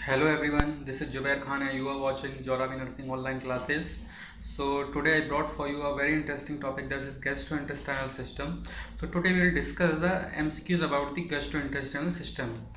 Hello everyone, this is Jubair Khan and you are watching Jorabi Nursing online classes. So today I brought for you a very interesting topic, that is gastrointestinal system. So today we will discuss the MCQs about the gastrointestinal system.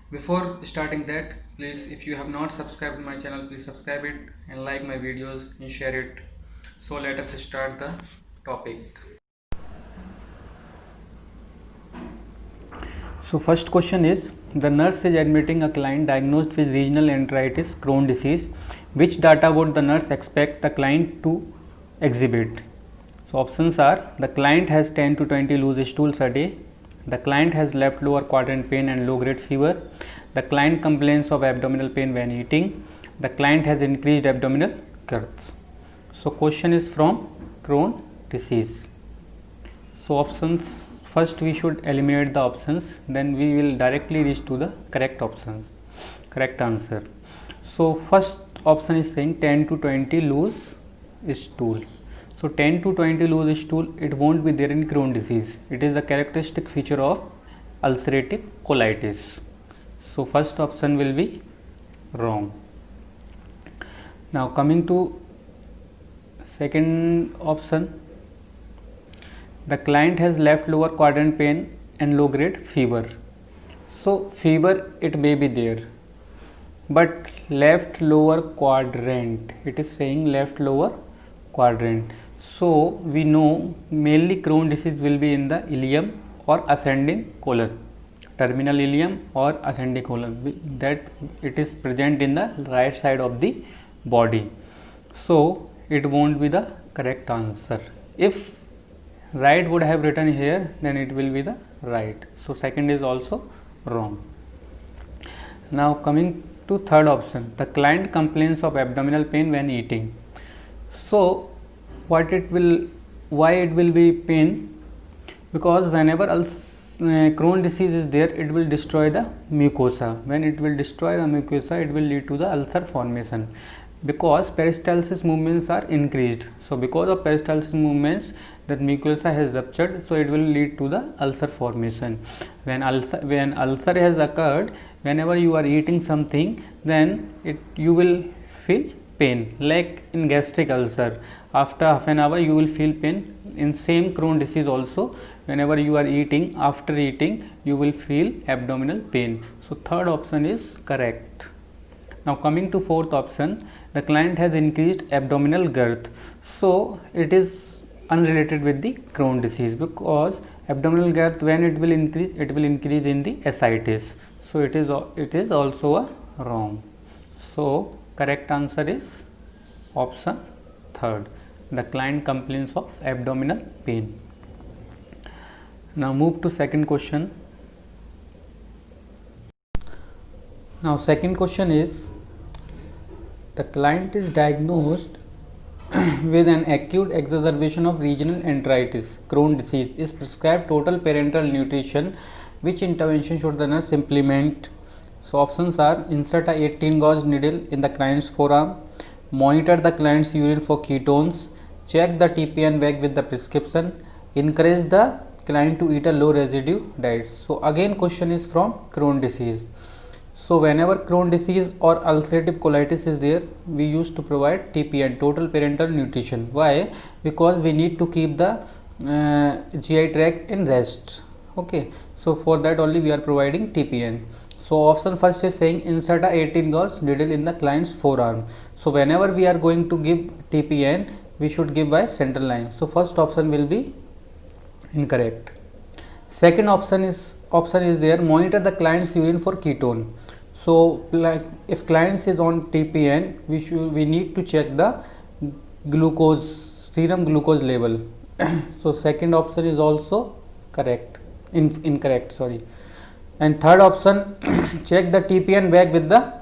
Before starting that, please, if you have not subscribed my channel, please subscribe it and like my videos and share it. So let us start the topic. So first question is, the nurse is admitting a client diagnosed with regional enteritis, Crohn disease. Which data would the nurse expect the client to exhibit? So options are, the client has 10 to 20 loose stools a day, the client has left lower quadrant pain and low grade fever, the client complains of abdominal pain when eating, the client has increased abdominal girth. So question is from Crohn disease. So options, first we should eliminate the options, then we will directly reach to the correct answer. So first option is saying 10 to 20 loose stool. So 10 to 20 loose stool, it won't be there in Crohn disease. It is a characteristic feature of ulcerative colitis. So first option will be wrong. Now coming to second option, the client has left lower quadrant pain and low grade fever. So fever, it may be there, but left lower quadrant, it is saying left lower quadrant. So we know mainly Crohn disease will be in the ileum or ascending colon, terminal ileum or ascending colon, that it is present in the right side of the body. So it won't be the correct answer. If right would have written here, then it will be the right. So second is also wrong. Now coming to third option, the client complains of abdominal pain when eating. So why it will be pain? Because whenever Crohn disease is there, it will destroy the mucosa. When it will destroy the mucosa, it will lead to the ulcer formation, because peristalsis movements are increased. So because of peristalsis movements, that mucosa has ruptured, so it will lead to the ulcer formation. When ulcer has occurred, whenever you are eating something, then you will feel pain, like in gastric ulcer. After half an hour you will feel pain. In same Crohn disease also, whenever you are eating, after eating you will feel abdominal pain. So third option is correct. Now coming to fourth option, the client has increased abdominal girth. So it is unrelated with the Crohn disease, because abdominal girth, when it will increase in the ascites. So it is also a wrong. So correct answer is option third, the client complains of abdominal pain. Now move to second question. Now second question is, the client is diagnosed with an acute exacerbation of regional enteritis, Crohn disease, is prescribed total parenteral nutrition. Which intervention should the nurse implement? So options are, insert a 18 gauge needle in the client's forearm, monitor the client's urine for ketones, check the TPN bag with the prescription, encourage the client to eat a low residue diet. So again question is from Crohn disease. So whenever Crohn disease or ulcerative colitis is there, we used to provide TPN, total parenteral nutrition. Why? Because we need to keep the GI tract in rest. Okay, so for that only we are providing TPN. So option first is saying, insert a 18 gauge needle in the client's forearm. So whenever we are going to give TPN, we should give by central line. So first option will be incorrect. Second option is there, monitor the client's urine for ketone. So like if clients is on TPN, we need to check the serum glucose level. So second option is also incorrect, sorry. And third option, check the TPN bag with the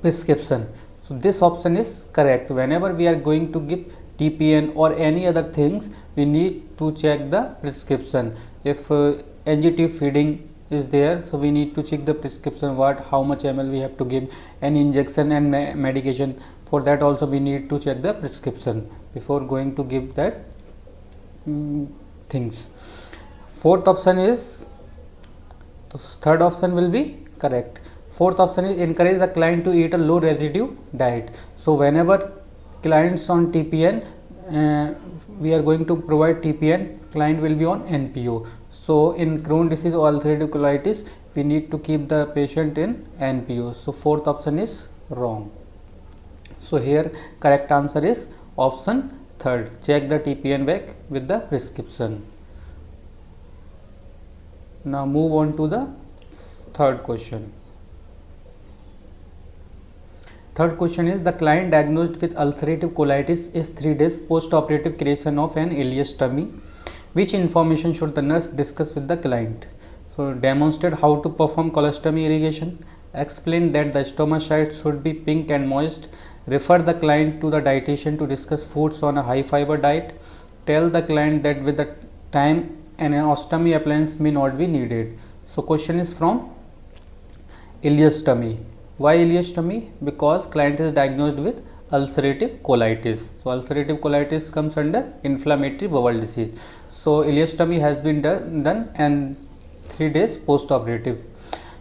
prescription. So this option is correct. Whenever we are going to give TPN or any other things, we need to check the prescription. If NGT feeding is there, so we need to check the prescription, how much ml we have to give, any injection and medication. For that also we need to check the prescription before going to give that things. Fourth option is, third option will be correct. Fourth option is encourage the client to eat a low residue diet. So whenever clients on TPN, we are going to provide TPN, client will be on NPO. So in Crohn's disease or ulcerative colitis, we need to keep the patient in NPO. So fourth option is wrong. So here correct answer is option third. Check the TPN back with the prescription. Now move on to the third question. Third question is the client diagnosed with ulcerative colitis is 3 days post-operative creation of an ileostomy. Which information should the nurse discuss with the client? So demonstrate how to perform colostomy irrigation. Explain that the stoma site should be pink and moist. Refer the client to the dietitian to discuss foods on a high fiber diet. Tell the client that with the time an ostomy appliance may not be needed. So question is from ileostomy. Why ileostomy? Because client is diagnosed with ulcerative colitis. So ulcerative colitis comes under inflammatory bowel disease. So ileostomy has been done and 3 days post-operative.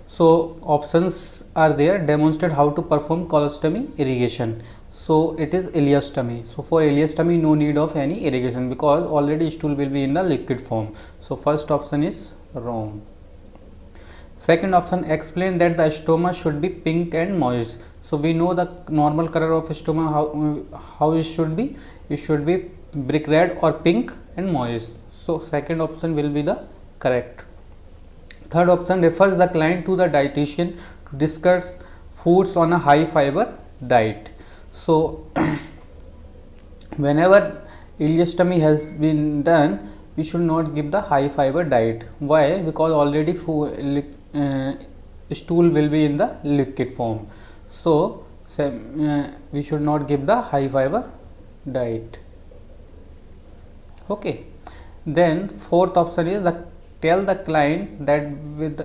So options are there. Demonstrate how to perform colostomy irrigation. So it is ileostomy. So for ileostomy no need of any irrigation because already stool will be in the liquid form. So first option is wrong. Second option, explain that the stoma should be pink and moist. So we know the normal color of stoma, how it should be. It should be brick red or pink and moist. So second option will be the correct. Third option, refers the client to the dietitian to discuss foods on a high fiber diet. So whenever ileostomy has been done, we should not give the high fiber diet. Why? Because already stool will be in the liquid form. So we should not give the high fiber diet. Okay. Then fourth option is tell the client that with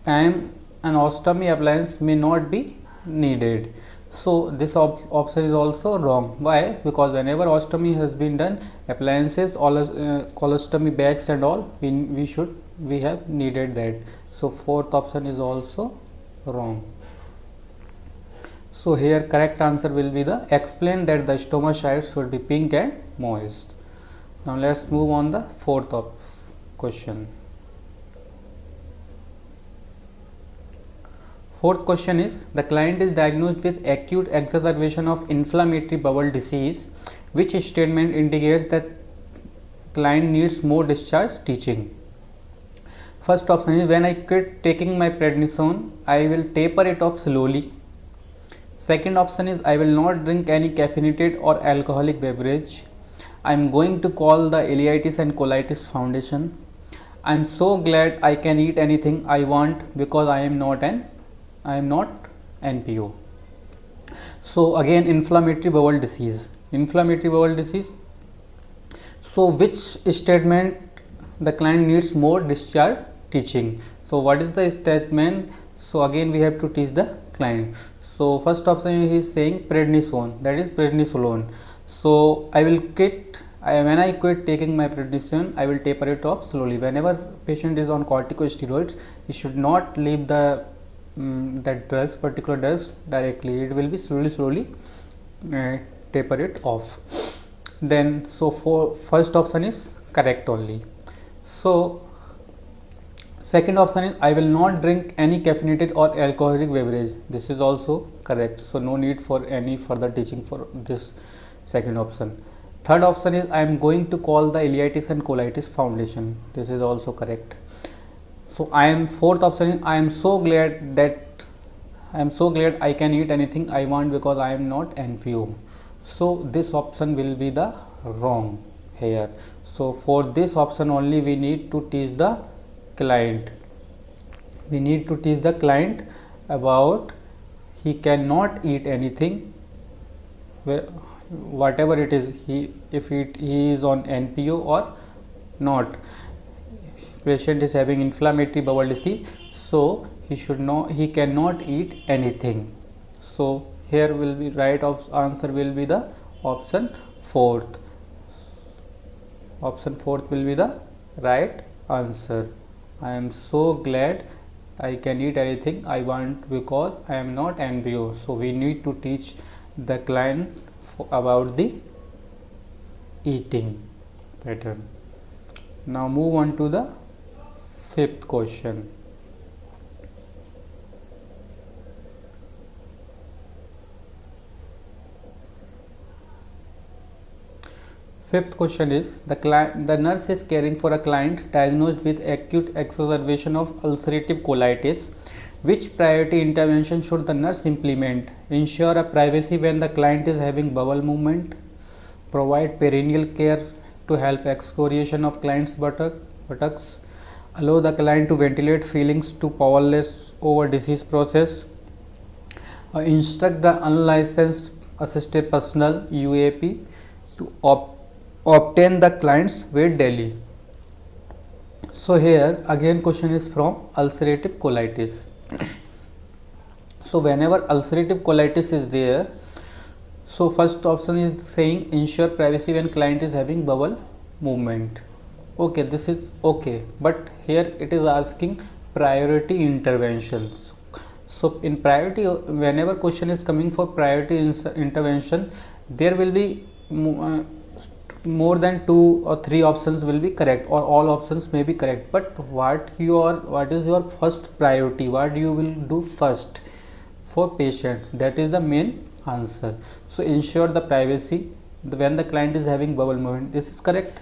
time an ostomy appliance may not be needed. So this option is also wrong. Why? Because whenever ostomy has been done, appliances, all colostomy bags and all, we have needed that. So fourth option is also wrong. So here correct answer will be the explain that the stoma site should be pink and moist. Now let's move on the fourth question. Fourth question is the client is diagnosed with acute exacerbation of inflammatory bowel disease. Which statement indicates that client needs more discharge teaching? First option is when I quit taking my prednisone, I will taper it off slowly. Second option is I will not drink any caffeinated or alcoholic beverage. I am going to call the Ileitis and Colitis Foundation. I am so glad I can eat anything I want because I am not NPO. So again inflammatory bowel disease. So which statement the client needs more discharge teaching? So what is the statement? So again we have to teach the client. So first option he is saying prednisone, that is prednisolone. So I will quit, when I quit taking my prednisone, I will taper it off slowly. Whenever patient is on corticosteroids, he should not leave the that particular drugs directly. It will be slowly taper it off. Then so for first option is correct only. So second option is I will not drink any caffeinated or alcoholic beverage. This is also correct. So no need for any further teaching for this second option. Third option is I am going to call the Ileitis and Colitis Foundation. This is also correct. So fourth option is I am so glad I can eat anything I want because I am not NPO. So this option will be the wrong here. So for this option only we need to teach the client. We need to teach the client about he cannot eat anything, whatever it is, if he is on NPO or not. Patient is having inflammatory bowel disease, so he cannot eat anything. So here will be right answer will be the option fourth. Option fourth will be the right answer. I am so glad I can eat anything I want because I am not NPO. So we need to teach the client about the eating pattern. Now move on to the fifth question. Fifth question is, the nurse is caring for a client diagnosed with acute exacerbation of ulcerative colitis. Which priority intervention should the nurse implement? Ensure a privacy when the client is having bowel movement. Provide perineal care to help excoriation of client's buttocks. Allow the client to ventilate feelings to powerless over disease process. Instruct the unlicensed assisted personnel UAP to obtain the client's weight daily. So here again question is from ulcerative colitis. So whenever ulcerative colitis is there, so first option is saying ensure privacy when client is having bowel movement. Okay, this is okay, but here it is asking priority interventions. So in priority, whenever question is coming for priority intervention, there will be more than 2 or 3 options will be correct, or all options may be correct, but what is your first priority, what you will do first for patients, that is the main answer. So ensure the privacy when the client is having bowel movement, this is correct.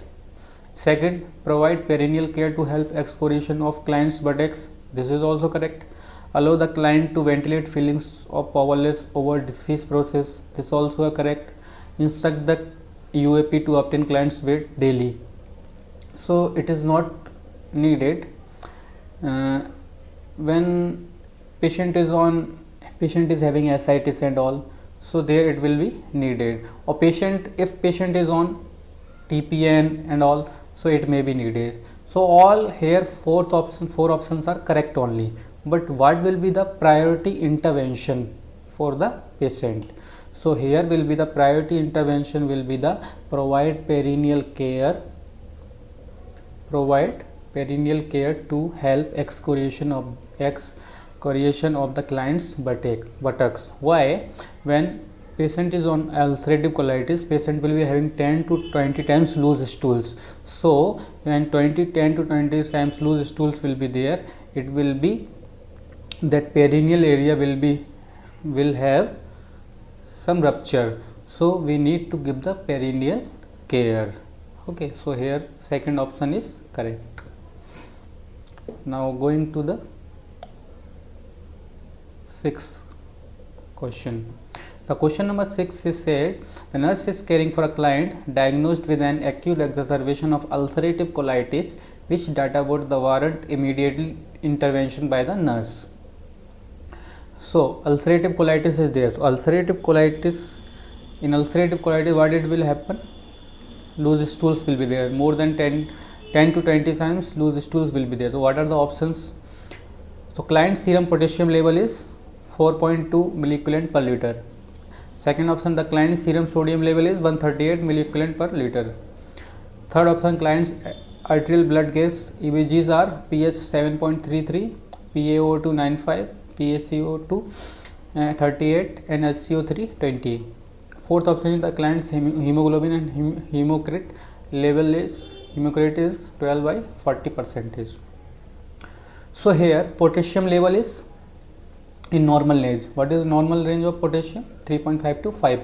Second, provide perineal care to help excoriation of client's buttocks, this is also correct. Allow the client to ventilate feelings of powerless over disease process, this also correct. Instruct the UAP to obtain client's weight daily. So it is not needed when patient is having ascites and all, so there it will be needed. Or if patient is on TPN and all, so it may be needed. So all here four options are correct only, but what will be the priority intervention for the patient? So here will be the priority intervention will be the provide perineal care to help excoriation of the client's buttocks. Why? When patient is on ulcerative colitis, patient will be having 10 to 20 times loose stools. So when 10 to 20 times loose stools will be there, it will be that perineal area will have some rupture, so we need to give the perineal care. Okay, so here second option is correct. Now going to the sixth question. The question number 6 is said, the nurse is caring for a client diagnosed with an acute exacerbation of ulcerative colitis. Which data would the warrant immediate intervention by the nurse? So ulcerative colitis is there. So in ulcerative colitis, what it will happen? Loose stools will be there. More than 10 to 20 times loose stools will be there. So what are the options? So client's serum potassium level is 4.2 milliequivalent per liter. Second option, the client's serum sodium level is 138 milliequivalent per liter. Third option, client's arterial blood gas EBGs are pH 7.33, PaO2 95, PaCO2 38 and SCO3 20. Fourth option is the client's hemoglobin and hematocrit level is 12 by 40%. So here potassium level is in normal range. What is the normal range of potassium? 3.5 to 5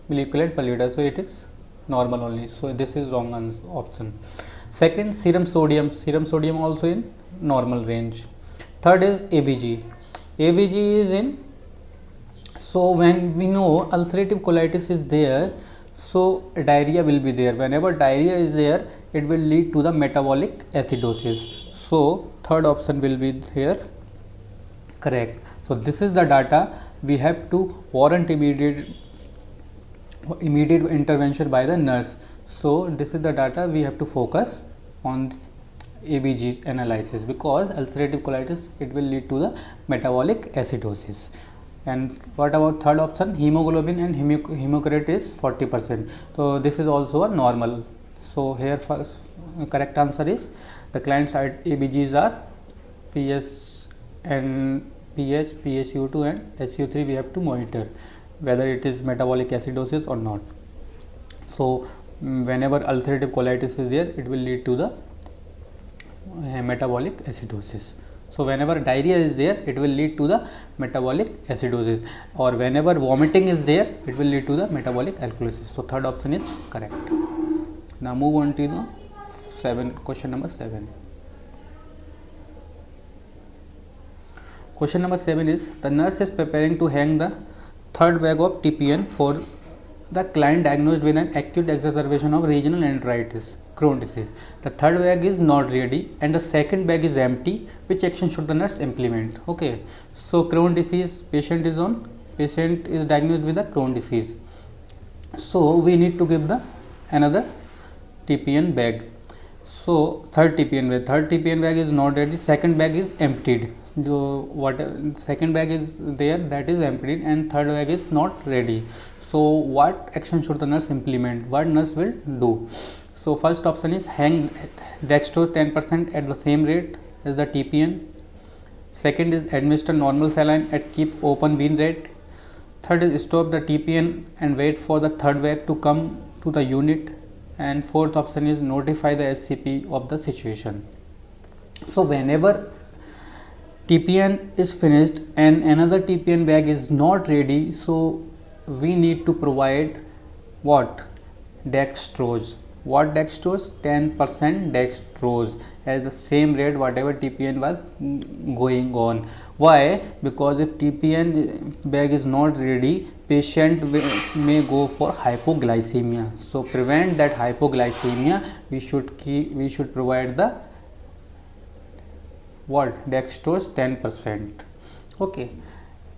milliequivalent per liter. So it is normal only. So this is wrong option. Second, serum sodium also in normal range. Third is ABG. ABG is in, so when we know ulcerative colitis is there, so diarrhea will be there. Whenever diarrhea is there, it will lead to the metabolic acidosis. So third option will be here correct. So this is the data we have to warrant immediate intervention by the nurse. So this is the data we have to focus on ABG analysis, because ulcerative colitis it will lead to the metabolic acidosis. And what about third option? Hemoglobin and hematocrit is 40%. So this is also a normal. So here first correct answer is the client's ABGs are PS and pH, PaCO2 and SO3 we have to monitor whether it is metabolic acidosis or not. So whenever ulcerative colitis is there, it will lead to the metabolic acidosis. So whenever diarrhea is there, it will lead to the metabolic acidosis, or whenever vomiting is there, it will lead to the metabolic alkalosis. So third option is correct. Now move on to the question number 7. Question number 7 is, the nurse is preparing to hang the third bag of TPN for the client diagnosed with an acute exacerbation of regional enteritis, Crohn's disease. The third bag is not ready and the second bag is empty. Which action should the nurse implement? Okay, so Crohn's disease patient is diagnosed with the Crohn's disease. So we need to give the another TPN bag. So third TPN bag is not ready, second bag is emptied. Second bag is there, that is emptied, and third bag is not ready. So what action should the nurse implement? What nurse will do? So first option is hang dextrose 10% at the same rate as the TPN. Second is administer normal saline at keep open vein rate. Third is stop the TPN and wait for the third bag to come to the unit. And fourth option is notify the SCP of the situation. So whenever TPN is finished and another TPN bag is not ready, so we need to provide what? Dextrose. What dextrose? 10% dextrose at the same rate whatever TPN was going on. Why? Because if TPN bag is not ready, patient may go for hypoglycemia. So prevent that hypoglycemia, we should provide the what? Dextrose 10%. Okay.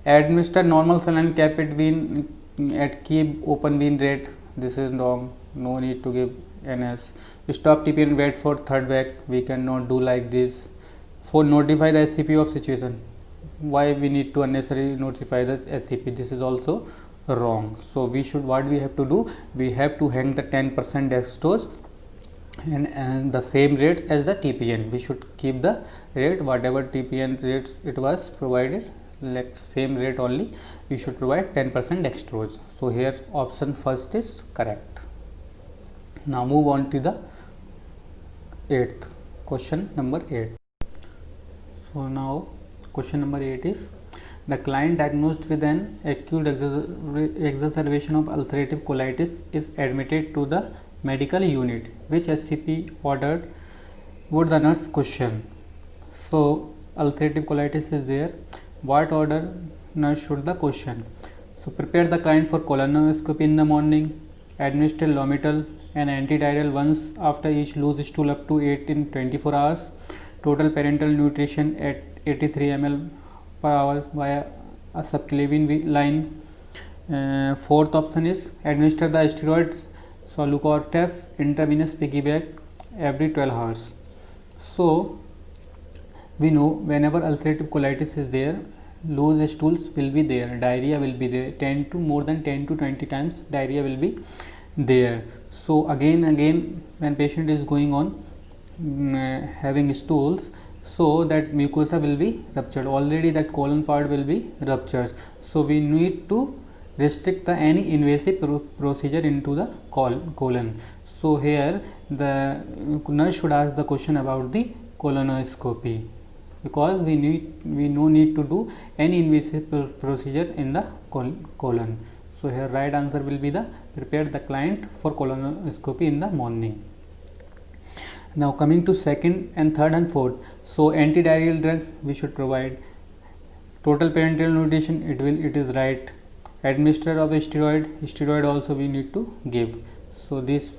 Administer normal saline capid vein at keep open vein rate. This is wrong. No need to give NS. Stop TPN, wait for third bag. We cannot do like this. For notify the SCP of situation. Why we need to unnecessarily notify the SCP? This is also wrong. So what we have to do? We have to hang the 10% dextrose and the same rates as the TPN. We should keep the rate whatever TPN rates it was provided, like same rate only we should provide 10% dextrose. So here option first is correct. Now move on to the 8th question number 8. So now question number 8 is, the client diagnosed with an acute exacerbation of ulcerative colitis is admitted to the medical unit. Which SCP ordered would the nurse question? So ulcerative colitis is there. What order nurse should the question? So prepare the client for colonoscopy in the morning. Administer Lomital and antidiarrheal once after each loose stool up to 8 in 24 hours. Total parenteral nutrition at 83 ml per hour via a subclavian line. Fourth option is administer the steroid Solucortef intravenous piggyback every 12 hours. So we know whenever ulcerative colitis is there, loose stools will be there, diarrhea will be there, more than 10 to 20 times diarrhea will be there. So again when patient is going on having stools, so that mucosa will be ruptured, already that colon part will be ruptured. So we need to restrict any invasive procedure into the colon. So here the nurse should ask the question about the colonoscopy, because we no need to do any invasive procedure in the colon. So here right answer will be the prepare the client for colonoscopy in the morning. Now coming to second and third and fourth. So antidiarrheal drug we should provide. Total parenteral nutrition it is right. Administer of steroid also we need to give. So these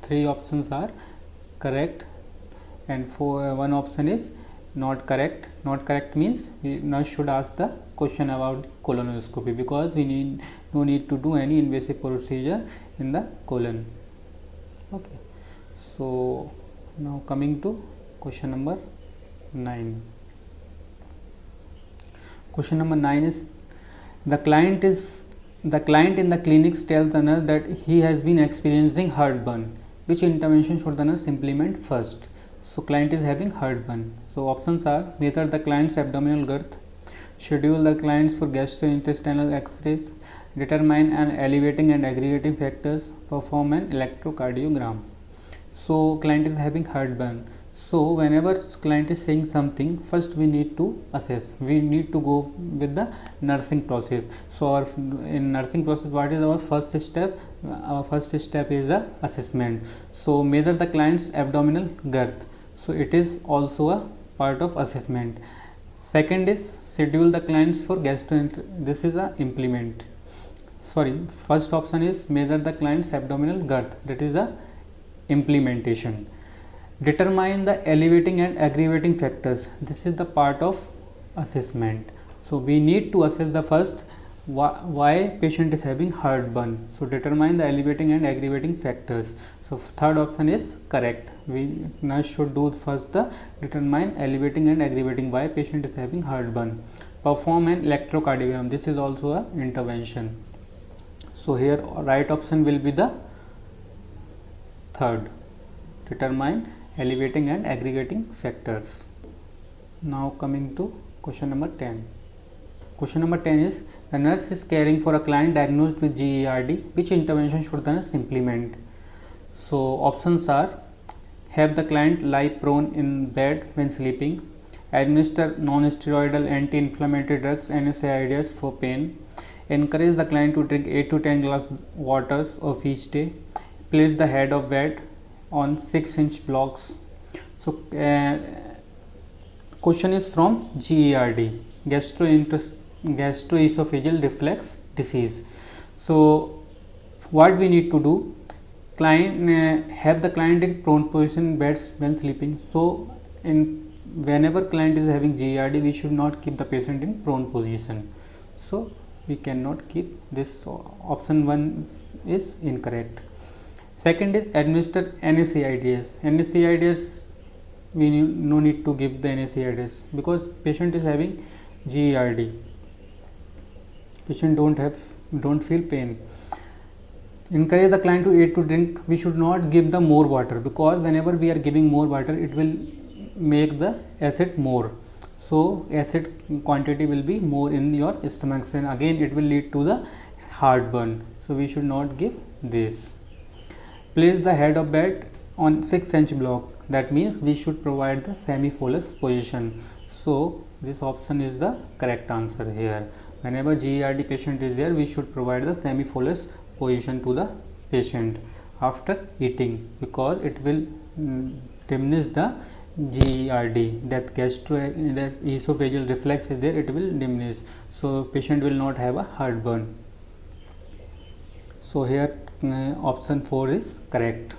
three options are correct, and one option is not correct. Not correct means nurse should ask the question about colonoscopy, because we no need to do any invasive procedure in the colon. Okay. So now coming to question number 9. Question number 9 is, the client in the clinics tells the nurse that he has been experiencing heartburn. Which intervention should the nurse implement first? So client is having heartburn. So options are: measure the client's abdominal girth, schedule the clients for gastrointestinal x-rays, determine an elevating and aggregating factors, perform an electrocardiogram. So client is having heartburn. So whenever client is saying something, first we need to assess, we need to go with the nursing process. So in nursing process, what is our first step? Our first step is the assessment. So measure the client's abdominal girth, so it is also a part of assessment. Second is schedule the clients for gastrointestinal, this is a implement. First option is measure the client's abdominal girth, that is a implementation. Determine the elevating and aggravating factors, this is the part of assessment. So we need to assess the first why patient is having heartburn. So determine the elevating and aggravating factors. So third option is correct. We now should do first the determine elevating and aggravating why patient is having heartburn. Perform an electrocardiogram, this is also a intervention. So here right option will be the third, determine elevating and aggregating factors. Now coming to question number 10. Question number 10 is: the nurse is caring for a client diagnosed with GERD. Which intervention should the nurse implement? So options are: have the client lie prone in bed when sleeping, administer non-steroidal anti-inflammatory drugs NSAIDs for pain, encourage the client to drink 8 to 10 glass waters of each day, place the head of bed on 6-inch blocks. So question is from GERD, gastroesophageal reflux disease. So what we need to do? Have the client in prone position beds when sleeping. So whenever client is having GERD, we should not keep the patient in prone position. So we cannot keep this. Option 1 is incorrect. Second is administer NSAIDs. NSAIDs, we no need to give the NSAIDs because patient is having GERD. Patient don't feel pain. Encourage the client to eat to drink. We should not give the more water because whenever we are giving more water, it will make the acid more. So acid quantity will be more in your stomach, and again it will lead to the heartburn. So we should not give this. Place the head of bed on 6-inch block. That means we should provide the semi-folus position. So this option is the correct answer here. Whenever GERD patient is there, we should provide the semi-folus position to the patient after eating because it will diminish the GERD, that gastroesophageal reflex is there, it will diminish. So patient will not have a heartburn. So here option 4 is correct.